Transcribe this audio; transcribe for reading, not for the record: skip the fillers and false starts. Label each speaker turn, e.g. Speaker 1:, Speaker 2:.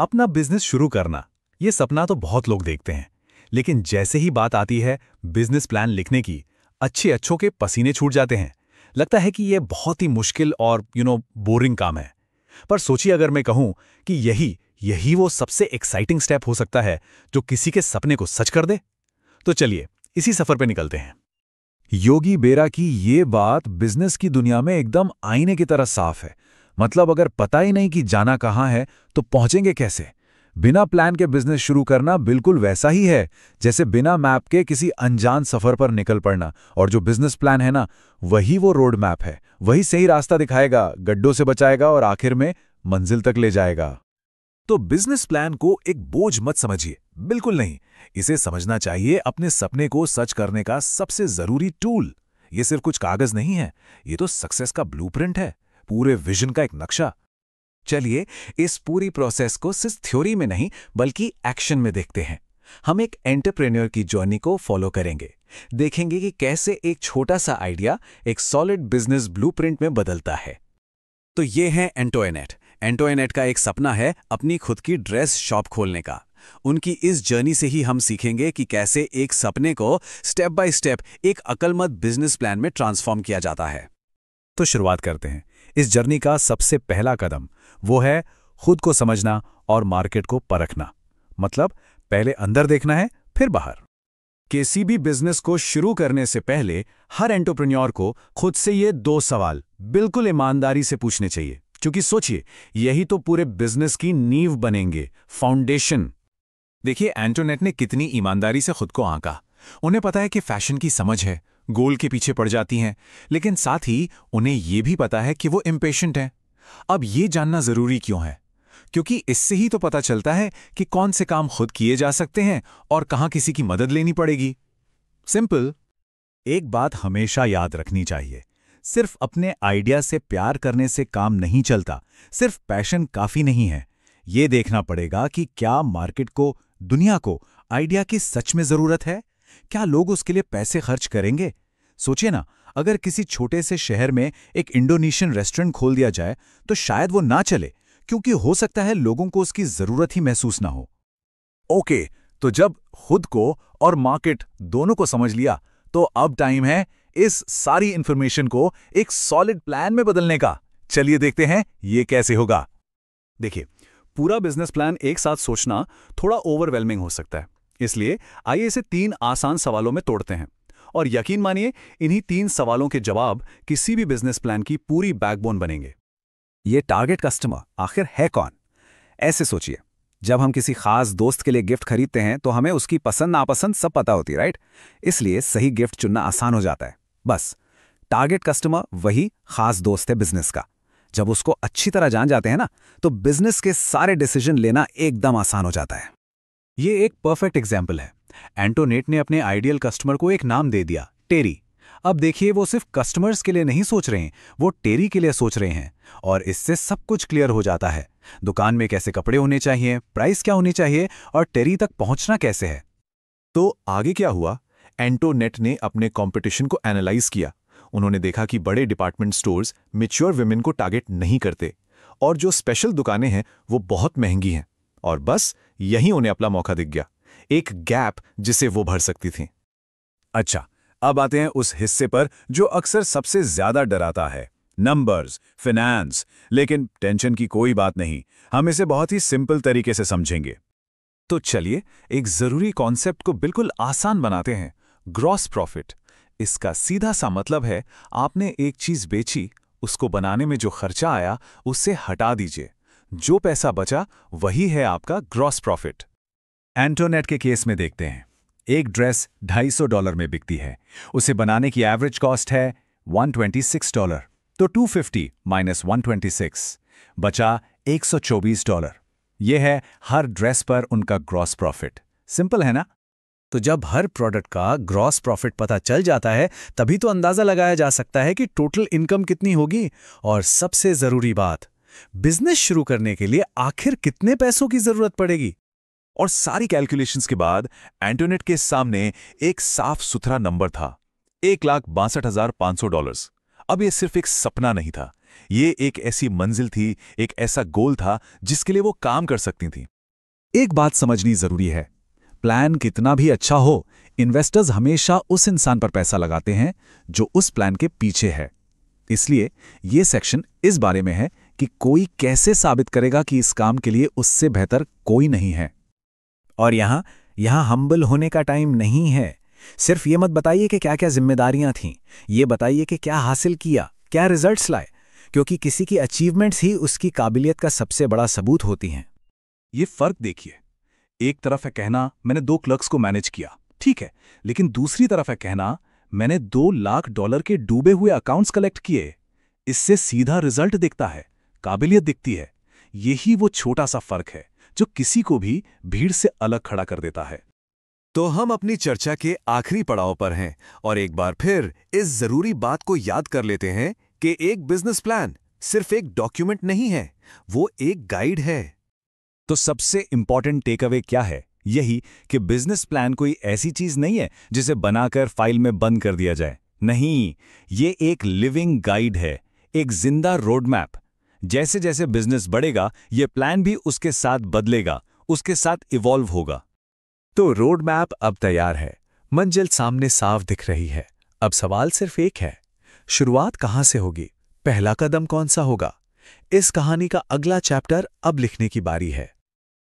Speaker 1: अपना बिजनेस शुरू करना, ये सपना तो बहुत लोग देखते हैं, लेकिन जैसे ही बात आती है बिजनेस प्लान लिखने की, अच्छे अच्छों के पसीने छूट जाते हैं। लगता है कि यह बहुत ही मुश्किल और बोरिंग काम है। पर सोचिए, अगर मैं कहूं कि यही यही वो सबसे एक्साइटिंग स्टेप हो सकता है जो किसी के सपने को सच कर दे। तो चलिए इसी सफर पे निकलते हैं। योगी बेरा की ये बात बिजनेस की दुनिया में एकदम आईने की तरह साफ है। मतलब अगर पता ही नहीं कि जाना कहाँ है तो पहुंचेंगे कैसे। बिना प्लान के बिजनेस शुरू करना बिल्कुल वैसा ही है जैसे बिना मैप के किसी अनजान सफर पर निकल पड़ना। और जो बिजनेस प्लान है ना, वही वो रोड मैप है, वही सही रास्ता दिखाएगा, गड्ढों से बचाएगा और आखिर में मंजिल तक ले जाएगा। तो बिजनेस प्लान को एक बोझ मत समझिए, बिल्कुल नहीं। इसे समझना चाहिए अपने सपने को सच करने का सबसे जरूरी टूल। ये सिर्फ कुछ कागज नहीं है, ये तो सक्सेस का ब्लूप्रिंट है, पूरे विजन का एक नक्शा। चलिए इस पूरी प्रोसेस को सिर्फ थ्योरी में नहीं बल्कि एक्शन में देखते हैं। हम एक एंटरप्रेन्योर की जर्नी को फॉलो करेंगे, देखेंगे कि कैसे एक छोटा सा आइडिया एक सॉलिड बिजनेस ब्लूप्रिंट में बदलता है। तो ये है एंटोइनेट। एंटोइनेट का एक सपना है अपनी खुद की ड्रेस शॉप खोलने का। उनकी इस जर्नी से ही हम सीखेंगे कि कैसे एक सपने को स्टेप बाय स्टेप एक अक्लमंद बिजनेस प्लान में ट्रांसफॉर्म किया जाता है। तो शुरुआत करते हैं। इस जर्नी का सबसे पहला कदम वो है खुद को समझना और मार्केट को परखना। मतलब पहले अंदर देखना है, फिर बाहर। किसी भी बिजनेस को शुरू करने से पहले हर एंटरप्रेन्योर को खुद से ये 2 सवाल बिल्कुल ईमानदारी से पूछने चाहिए, क्योंकि सोचिए यही तो पूरे बिजनेस की नींव बनेंगे, फाउंडेशन। देखिए एंटोनेट ने कितनी ईमानदारी से खुद को आंका। उन्हें पता है कि फैशन की समझ है, गोल के पीछे पड़ जाती हैं, लेकिन साथ ही उन्हें यह भी पता है कि वो इम्पेशेंट हैं। अब ये जानना जरूरी क्यों है? क्योंकि इससे ही तो पता चलता है कि कौन से काम खुद किए जा सकते हैं और कहां किसी की मदद लेनी पड़ेगी। सिंपल। एक बात हमेशा याद रखनी चाहिए, सिर्फ अपने आइडिया से प्यार करने से काम नहीं चलता, सिर्फ पैशन काफी नहीं है। ये देखना पड़ेगा कि क्या मार्केट को, दुनिया को आइडिया की सच में जरूरत है, क्या लोग उसके लिए पैसे खर्च करेंगे। सोचिए ना, अगर किसी छोटे से शहर में एक इंडोनेशियन रेस्टोरेंट खोल दिया जाए तो शायद वो ना चले, क्योंकि हो सकता है लोगों को उसकी जरूरत ही महसूस ना हो। ओके, तो जब खुद को और मार्केट दोनों को समझ लिया, तो अब टाइम है इस सारी इंफॉर्मेशन को एक सॉलिड प्लान में बदलने का। चलिए देखते हैं ये कैसे होगा। देखिए, पूरा बिजनेस प्लान एक साथ सोचना थोड़ा ओवरवेलमिंग हो सकता है, इसलिए आइए इसे 3 आसान सवालों में तोड़ते हैं। और यकीन मानिए, इन्हीं 3 सवालों के जवाब किसी भी बिजनेस प्लान की पूरी बैकबोन बनेंगे। ये टारगेट कस्टमर आखिर है कौन? ऐसे सोचिए, जब हम किसी खास दोस्त के लिए गिफ्ट खरीदते हैं तो हमें उसकी पसंद नापसंद सब पता होती है, राइट? इसलिए सही गिफ्ट चुनना आसान हो जाता है। बस टारगेट कस्टमर वही खास दोस्त है बिजनेस का। जब उसको अच्छी तरह जान जाते हैं ना, तो बिजनेस के सारे डिसीजन लेना एकदम आसान हो जाता है। ये एक परफेक्ट एग्जाम्पल है। एंटोनेट ने अपने आइडियल कस्टमर को एक नाम दे दिया, टेरी। अब देखिए, वो सिर्फ कस्टमर्स के लिए नहीं सोच रहे हैं, वो टेरी के लिए सोच रहे हैं। और इससे सब कुछ क्लियर हो जाता है। दुकान में कैसे कपड़े होने चाहिए, प्राइस क्या होनी चाहिए और टेरी तक पहुंचना कैसे है। तो आगे क्या हुआ? एंटोनेट ने अपने कंपटीशन को एनालाइज किया। उन्होंने देखा कि बड़े डिपार्टमेंट स्टोर्स मैच्योर विमेन को टारगेट नहीं करते और जो स्पेशल दुकानें हैं वो बहुत महंगी हैं। और बस यहीं उन्हें अपना मौका दिख गया, एक गैप जिसे वो भर सकती थी। अच्छा, अब आते हैं उस हिस्से पर जो अक्सर सबसे ज्यादा डराता है, नंबर्स, फाइनेंस। लेकिन टेंशन की कोई बात नहीं, हम इसे बहुत ही सिंपल तरीके से समझेंगे। तो चलिए एक जरूरी कॉन्सेप्ट को बिल्कुल आसान बनाते हैं, ग्रॉस प्रॉफिट। इसका सीधा सा मतलब है, आपने एक चीज बेची, उसको बनाने में जो खर्चा आया उसे हटा दीजिए। जो पैसा बचा वही है आपका ग्रॉस प्रॉफिट। एंटोनेट के केस में देखते हैं। एक ड्रेस $250 में बिकती है, उसे बनाने की एवरेज कॉस्ट है $126। तो 250 माइनस 126 बचा $124। यह है हर ड्रेस पर उनका ग्रॉस प्रॉफिट। सिंपल है ना? तो जब हर प्रोडक्ट का ग्रॉस प्रॉफिट पता चल जाता है, तभी तो अंदाजा लगाया जा सकता है कि टोटल इनकम कितनी होगी। और सबसे जरूरी बात, बिजनेस शुरू करने के लिए आखिर कितने पैसों की जरूरत पड़ेगी। और सारी कैलकुलेशंस के बाद एंटोनेट के सामने एक साफ सुथरा नंबर था, $1,62,500। अब यह सिर्फ एक सपना नहीं था,
Speaker 2: ये एक ऐसी मंजिल थी, एक ऐसा गोल था जिसके लिए वो काम कर सकती थी।
Speaker 1: एक बात समझनी जरूरी है, प्लान कितना भी अच्छा हो, इन्वेस्टर्स हमेशा उस इंसान पर पैसा लगाते हैं जो उस प्लान के पीछे है। इसलिए ये सेक्शन इस बारे में है कि कोई कैसे साबित करेगा कि इस काम के लिए उससे बेहतर कोई नहीं है। और यहां हम्बल होने का टाइम नहीं है। सिर्फ ये मत बताइए कि क्या क्या जिम्मेदारियां थीं, ये बताइए कि क्या हासिल किया, क्या रिजल्ट्स लाए, क्योंकि किसी की अचीवमेंट्स ही उसकी काबिलियत का सबसे बड़ा सबूत होती हैं।
Speaker 2: ये फर्क देखिए, एक तरफ है कहना मैंने 2 क्लर्क्स को मैनेज किया, ठीक है, लेकिन दूसरी तरफ है कहना मैंने $2 लाख के डूबे हुए अकाउंट्स कलेक्ट किए। इससे सीधा रिजल्ट दिखता है, काबिलियत दिखती है। यही वो छोटा सा फर्क है जो किसी को भी भीड़ से अलग खड़ा कर देता है।
Speaker 3: तो हम अपनी चर्चा के आखिरी पड़ाव पर हैं और एक बार फिर इस जरूरी बात को याद कर लेते हैं कि एक बिजनेस प्लान सिर्फ एक डॉक्यूमेंट नहीं है, वो एक गाइड है।
Speaker 1: तो सबसे इंपॉर्टेंट टेक अवे क्या है? यही कि बिजनेस प्लान कोई ऐसी चीज नहीं है जिसे बनाकर फाइल में बंद कर दिया जाए। नहीं, ये एक लिविंग गाइड है, एक जिंदा रोड मैप। जैसे जैसे बिजनेस बढ़ेगा, ये प्लान भी उसके साथ बदलेगा, उसके साथ इवॉल्व होगा।
Speaker 3: तो रोड मैप अब तैयार है, मंजिल सामने साफ दिख रही है। अब सवाल सिर्फ एक है, शुरुआत कहां से होगी, पहला कदम कौन सा होगा? इस कहानी का अगला चैप्टर अब लिखने की बारी है।